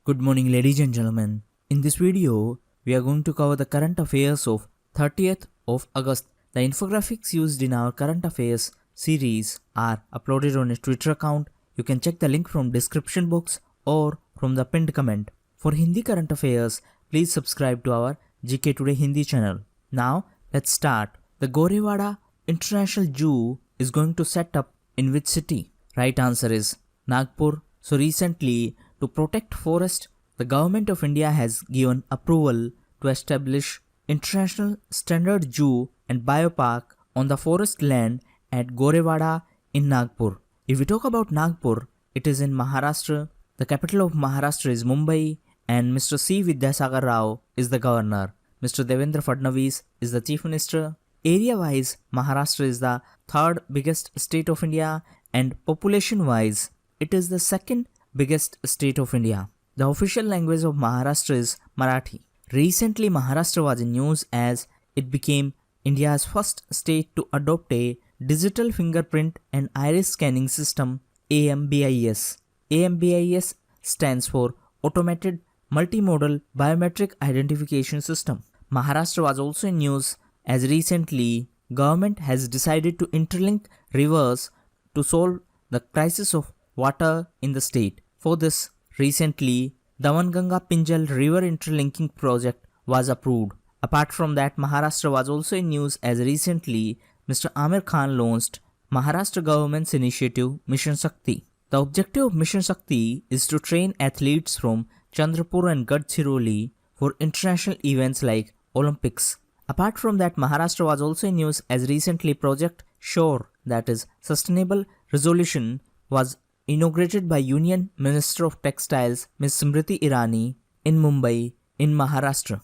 Good morning ladies and gentlemen. In this video, we are going to cover the current affairs of 30th of August. The infographics used in our current affairs series are uploaded on a Twitter account. You can check the link from description box or from the pinned comment. For Hindi current affairs, please subscribe to our GKToday Hindi channel. Now, let's start. The Gorewada International Zoo is going to set up in which city? Right answer is Nagpur. So recently, to protect forest, the government of India has given approval to establish international standard zoo and biopark on the forest land at Gorewada in Nagpur. If we talk about Nagpur, it is in Maharashtra. The capital of Maharashtra is Mumbai and Mr. C. Vidyasagar Rao is the governor. Mr. Devendra Fadnavis is the chief minister. Area-wise, Maharashtra is the third biggest state of India and population-wise, it is the second biggest state of India. The official language of Maharashtra is Marathi. Recently, Maharashtra was in news as it became India's first state to adopt a digital fingerprint and iris scanning system AMBIS. AMBIS stands for Automated Multimodal Biometric Identification System. Maharashtra was also in news as recently government has decided to interlink rivers to solve the crisis of water in the state. For this, recently, Damanganga Pinjal River Interlinking Project was approved. Apart from that, Maharashtra was also in news as recently Mr. Amir Khan launched Maharashtra government's initiative Mission Shakti. The objective of Mission Shakti is to train athletes from Chandrapur and Gadchiroli for international events like Olympics. Apart from that, Maharashtra was also in news as recently Project SURE, that is Sustainable Resolution, was inaugurated by Union Minister of Textiles Ms. Smriti Irani in Mumbai in Maharashtra.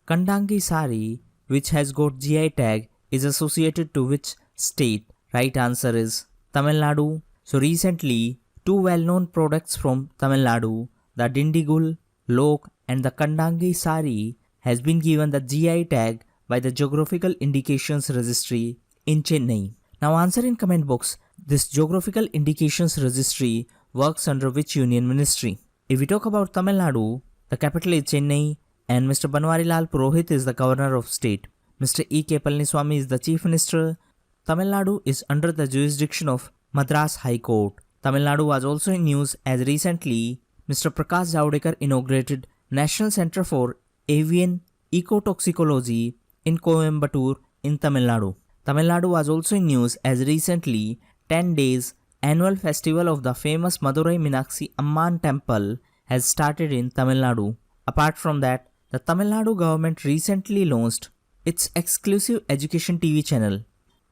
Kandangi sari, which has got GI tag, is associated to which state? Right answer is Tamil Nadu. So recently, two well-known products from Tamil Nadu, the Dindigul, Lok and the Kandangi sari has been given the GI tag by the Geographical Indications Registry in Chennai. Now answer in comment box. This Geographical Indications Registry works under which union ministry? If we talk about Tamil Nadu, the capital is Chennai and Mr. Banwarilal Purohit is the governor of state. Mr. E.K. Palaniswamy is the chief minister. Tamil Nadu is under the jurisdiction of Madras High Court. Tamil Nadu was also in news as recently Mr. Prakash Javadekar inaugurated National Center for Avian Ecotoxicology in Coimbatore in Tamil Nadu. Tamil Nadu was also in news as recently 10 days annual festival of the famous Madurai Meenakshi Amman temple has started in Tamil Nadu. Apart from that, the Tamil Nadu government recently launched its exclusive education TV channel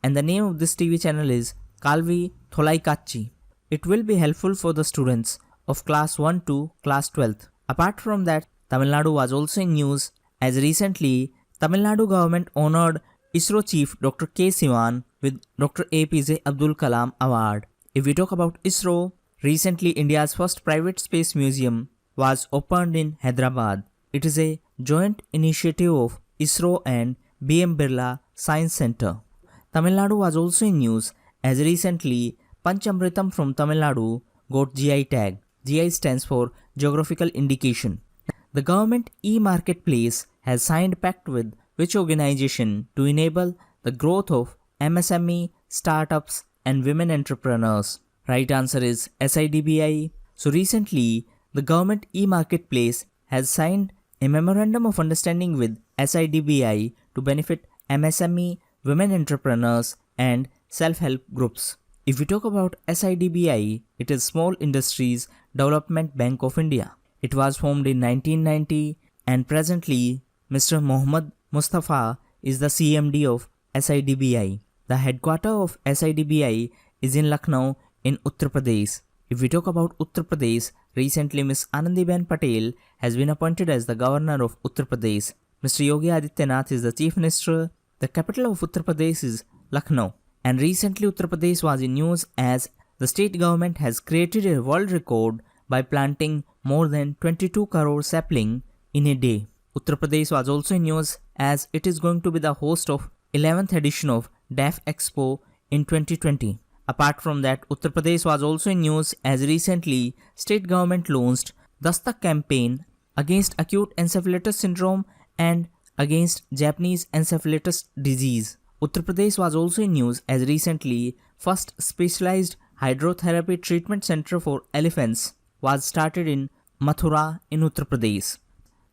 and the name of this TV channel is Kalvi Tholaikachi. It will be helpful for the students of class 1 to class 12th. Apart from that, Tamil Nadu was also in news as recently Tamil Nadu government honored ISRO chief Dr. K. Sivan with Dr. APJ Abdul Kalam Award. If we talk about ISRO, recently India's first private space museum was opened in Hyderabad. It is a joint initiative of ISRO and BM Birla Science Center. Tamil Nadu was also in news as recently Panchamritam from Tamil Nadu got GI tag. GI stands for Geographical Indication. The government e-marketplace has signed pact with which organization to enable the growth of MSME, startups and women entrepreneurs? Right answer is SIDBI. So recently, the government e-marketplace has signed a memorandum of understanding with SIDBI to benefit MSME, women entrepreneurs and self-help groups. If we talk about SIDBI, it is Small Industries Development Bank of India. It was formed in 1990 and presently Mr. Mohammad Mustafa is the CMD of SIDBI. The headquarters of SIDBI is in Lucknow in Uttar Pradesh. If we talk about Uttar Pradesh, recently Ms. Anandiben Patel has been appointed as the governor of Uttar Pradesh. Mr. Yogi Adityanath is the chief minister. The capital of Uttar Pradesh is Lucknow. And recently Uttar Pradesh was in news as the state government has created a world record by planting more than 22 crore sapling in a day. Uttar Pradesh was also in news as it is going to be the host of 11th edition of DAF Expo in 2020. Apart from that, Uttar Pradesh was also in news as recently state government launched Dastak campaign against acute encephalitis syndrome and against Japanese encephalitis disease. Uttar Pradesh was also in news as recently first specialized hydrotherapy treatment center for elephants was started in Mathura in Uttar Pradesh.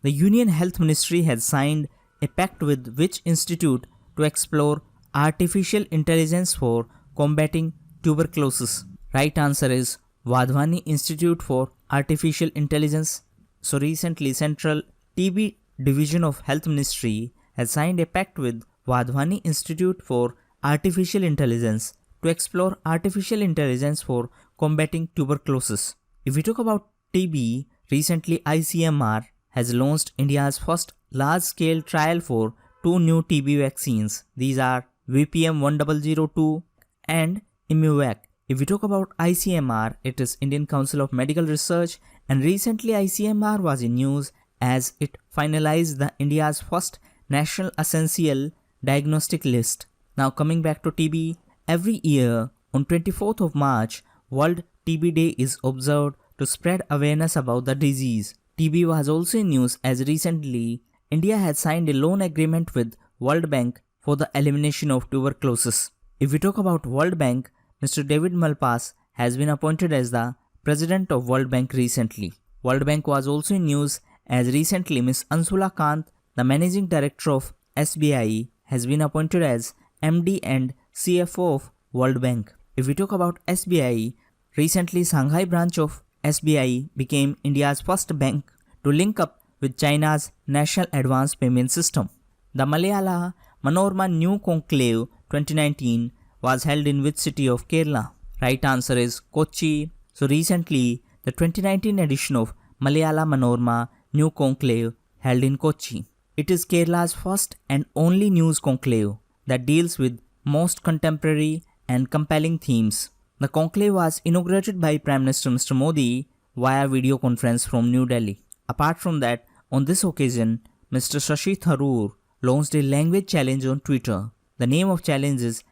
The Union Health Ministry has signed a pact with which institute to explore artificial intelligence for combating tuberculosis. Right answer is Wadhwani Institute for Artificial Intelligence. So recently Central TB Division of Health Ministry has signed a pact with Wadhwani Institute for Artificial Intelligence to explore artificial intelligence for combating tuberculosis. If we talk about TB, recently ICMR has launched India's first large-scale trial for two new TB vaccines. These are VPM 1002 and Immuvac. If we talk about ICMR, it is Indian Council of Medical Research, and recently ICMR was in news as it finalized the India's first National Essential Diagnostic List. Now coming back to TB, every year on 24th of March, World TB Day is observed to spread awareness about the disease. TB was also in news as recently India had signed a loan agreement with World Bank for the elimination of tuberculosis. If we talk about World Bank, Mr. David Malpass has been appointed as the President of World Bank recently. World Bank was also in news as recently Ms. Ansula Kant, the Managing Director of SBI, has been appointed as MD and CFO of World Bank. If we talk about SBI, recently Shanghai branch of SBI became India's first bank to link up with China's National Advance Payment System. The Malayala Manorama New Conclave 2019 was held in which city of Kerala? Right answer is Kochi. So recently, the 2019 edition of Malayala Manorama New Conclave held in Kochi. It is Kerala's first and only news conclave that deals with most contemporary and compelling themes. The conclave was inaugurated by Prime Minister Mr. Modi via video conference from New Delhi. Apart from that, on this occasion, Mr. Shashi Tharoor launched a language challenge on Twitter. The name of challenge is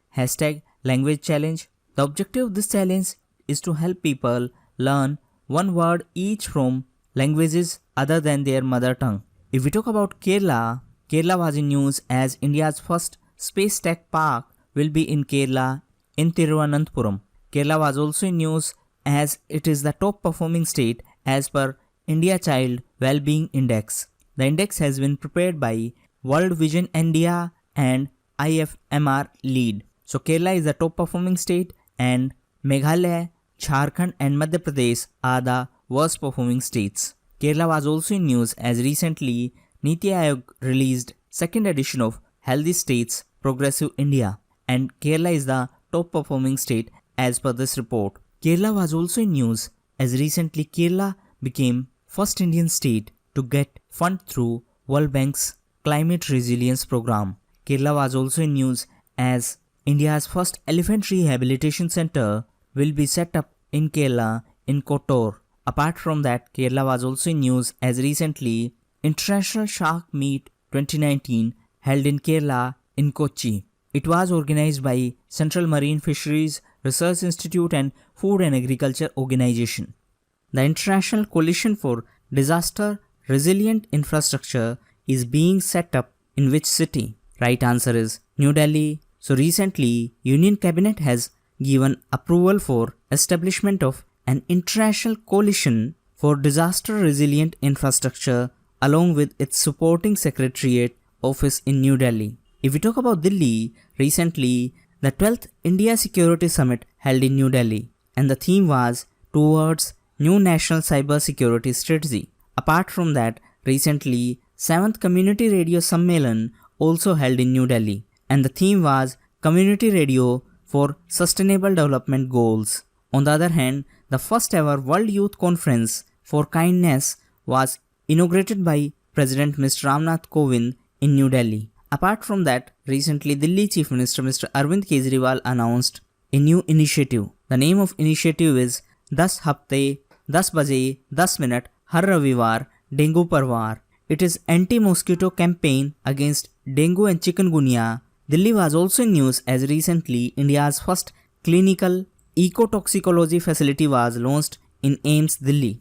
#language challenge. The objective of this challenge is to help people learn one word each from languages other than their mother tongue. If we talk about Kerala, Kerala was in news as India's first space tech park will be in Kerala in Thiruvananthapuram. Kerala was also in news as it is the top performing state as per India Child Wellbeing Index. The index has been prepared by World Vision India and IFMR lead. So Kerala is the top performing state and Meghalaya, Jharkhand and Madhya Pradesh are the worst performing states. Kerala was also in news as recently Niti Aayog released second edition of Healthy States Progressive India and Kerala is the top performing state as per this report. Kerala was also in news as recently Kerala became first Indian state to get fund through World Bank's Climate Resilience Program. Kerala was also in news as India's first elephant rehabilitation center will be set up in Kerala in Kotor. Apart from that, Kerala was also in news as recently International Shark Meet 2019 held in Kerala in Kochi. It was organized by Central Marine Fisheries Research Institute and Food and Agriculture Organization. The International Coalition for Disaster Resilient Infrastructure is being set up in which city? Right answer is New Delhi. So recently, Union Cabinet has given approval for establishment of an international coalition for disaster resilient infrastructure along with its supporting secretariat office in New Delhi. If we talk about Delhi, recently the 12th India Security Summit held in New Delhi and the theme was towards new national cyber security strategy. Apart from that, recently 7th Community Radio Sammelan also held in New Delhi and the theme was Community Radio for Sustainable Development Goals. On the other hand, the first ever World Youth Conference for Kindness was inaugurated by President Mr. Ramnath Kovind in New Delhi. Apart from that, recently Delhi Chief Minister Mr. Arvind Kejriwal announced a new initiative. The name of initiative is 10 Hafte, 10 Baje, 10 Minute, Har Ravivar, Dengue Parvar. It is anti-mosquito campaign against dengue and chikungunya. Delhi was also in news as recently India's first clinical ecotoxicology facility was launched in AIIMS Delhi.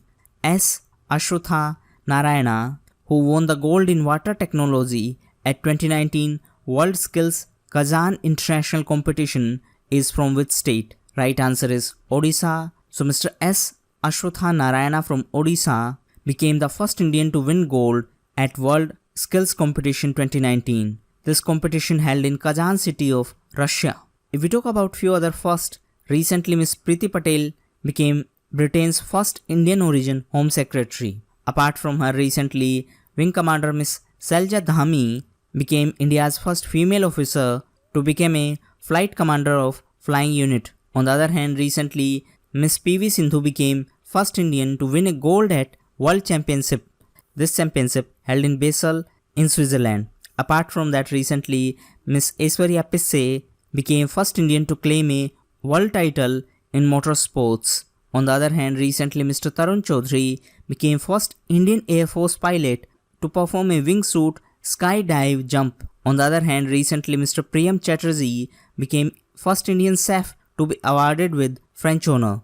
SAswatha Narayana, who won the gold in water technology at 2019 World Skills Kazan International Competition, is from which state? Right answer is Odisha. So Mr. SAswatha Narayana from Odisha became the first Indian to win gold at World Skills Competition 2019. This competition held in Kazan city of Russia. If we talk about few other first, recently Miss Priti Patel became Britain's first Indian origin Home Secretary. Apart from her, recently Wing Commander Miss Selja Dhami became India's first female officer to become a flight commander of flying unit. On the other hand, recently Miss PV Sindhu became first Indian to win a gold at World Championship. This championship held in Basel in Switzerland. Apart from that, recently Miss Aishwarya Pisse became first Indian to claim a world title in motorsports. On the other hand, recently Mr. Tarun Chaudhary became first Indian Air Force pilot to perform a wingsuit skydive jump. On the other hand, recently Mr. Priyam Chatterjee became first Indian chef to be awarded with French honor.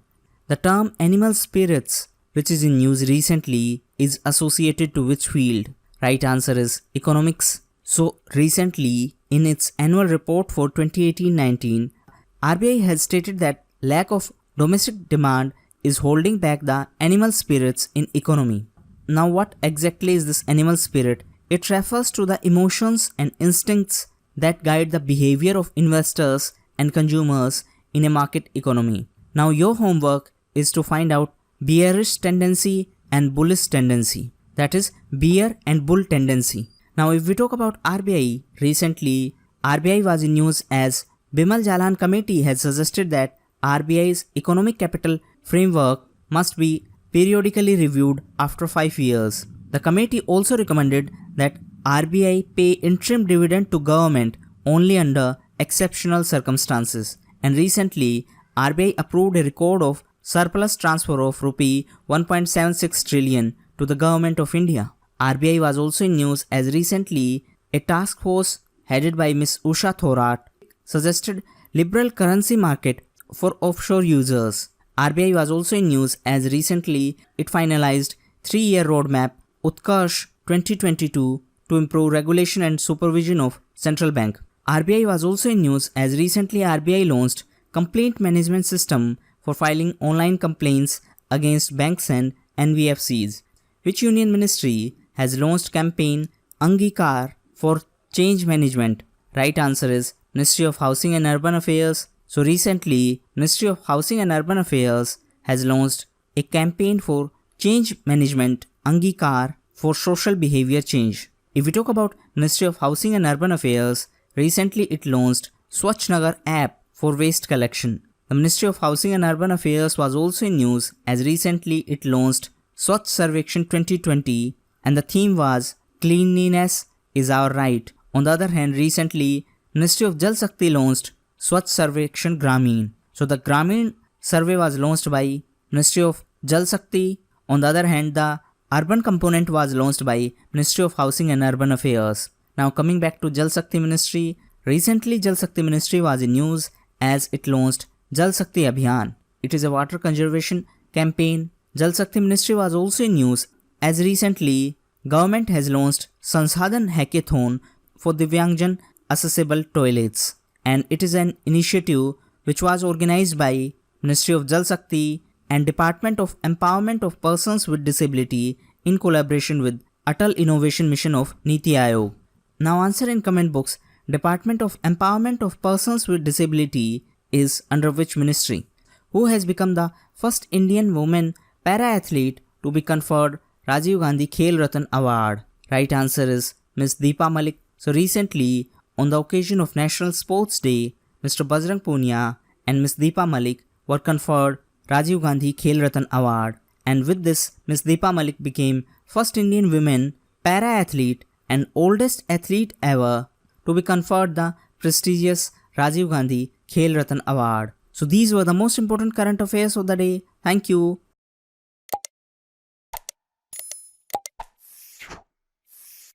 The term animal spirits, which is in news recently, is associated to which field? Right answer is economics. So recently, in its annual report for 2018-19, RBI has stated that lack of domestic demand is holding back the animal spirits in economy. Now what exactly is this animal spirit? It refers to the emotions and instincts that guide the behavior of investors and consumers in a market economy. Now your homework is to find out bearish tendency and bullish tendency. That is bear and bull tendency. Now if we talk about RBI, recently RBI was in news as Bimal Jalan Committee has suggested that RBI's economic capital framework must be periodically reviewed after 5 years. The committee also recommended that RBI pay interim dividend to government only under exceptional circumstances. And recently, RBI approved a record of surplus transfer of rupee 1.76 trillion to the government of India. RBI was also in news as recently a task force headed by Ms. Usha Thorat suggested liberal currency market for offshore users. RBI was also in news as recently it finalized 3-year roadmap Utkarsh 2022 to improve regulation and supervision of central bank. RBI was also in news as recently RBI launched complaint management system for filing online complaints against banks and NBFCs. Which union ministry has launched campaign Angikaar for change management? Right answer is Ministry of Housing and Urban Affairs. So recently, Ministry of Housing and Urban Affairs has launched a campaign for change management Angikaar for social behavior change. If we talk about Ministry of Housing and Urban Affairs, recently it launched Swachh Nagar app for waste collection. The Ministry of Housing and Urban Affairs was also in news as recently it launched Swachh Sarvekshan 2020 and the theme was Cleanliness is our right. On the other hand, recently Ministry of Jal Shakti launched Swachh Sarvekshan Gramin. So the Gramin survey was launched by Ministry of Jal Shakti. On the other hand, the urban component was launched by Ministry of Housing and Urban Affairs. Now coming back to Jal Shakti Ministry, recently Jal Shakti Ministry was in news as it launched Jal Shakti Abhiyan. It is a water conservation campaign. Jal Shakti Ministry was also in news as recently government has launched Sansadhan Hackathon for Divyangjan accessible toilets, and it is an initiative which was organized by Ministry of Jal Shakti and Department of Empowerment of Persons with Disability in collaboration with Atal Innovation Mission of Niti Aayog. Now answer in comment box, Department of Empowerment of Persons with Disability is under which ministry? Who has become the first Indian woman para-athlete to be conferred Rajiv Gandhi Khel Ratna Award? Right answer is Ms. Deepa Malik. So recently, on the occasion of National Sports Day, Mr. Bajrang Punia and Ms. Deepa Malik were conferred Rajiv Gandhi Khel Ratna Award, and with this, Ms. Deepa Malik became first Indian woman para-athlete and oldest athlete ever to be conferred the prestigious Rajiv Gandhi Khel Ratna Award. So these were the most important current affairs of the day. Thank you.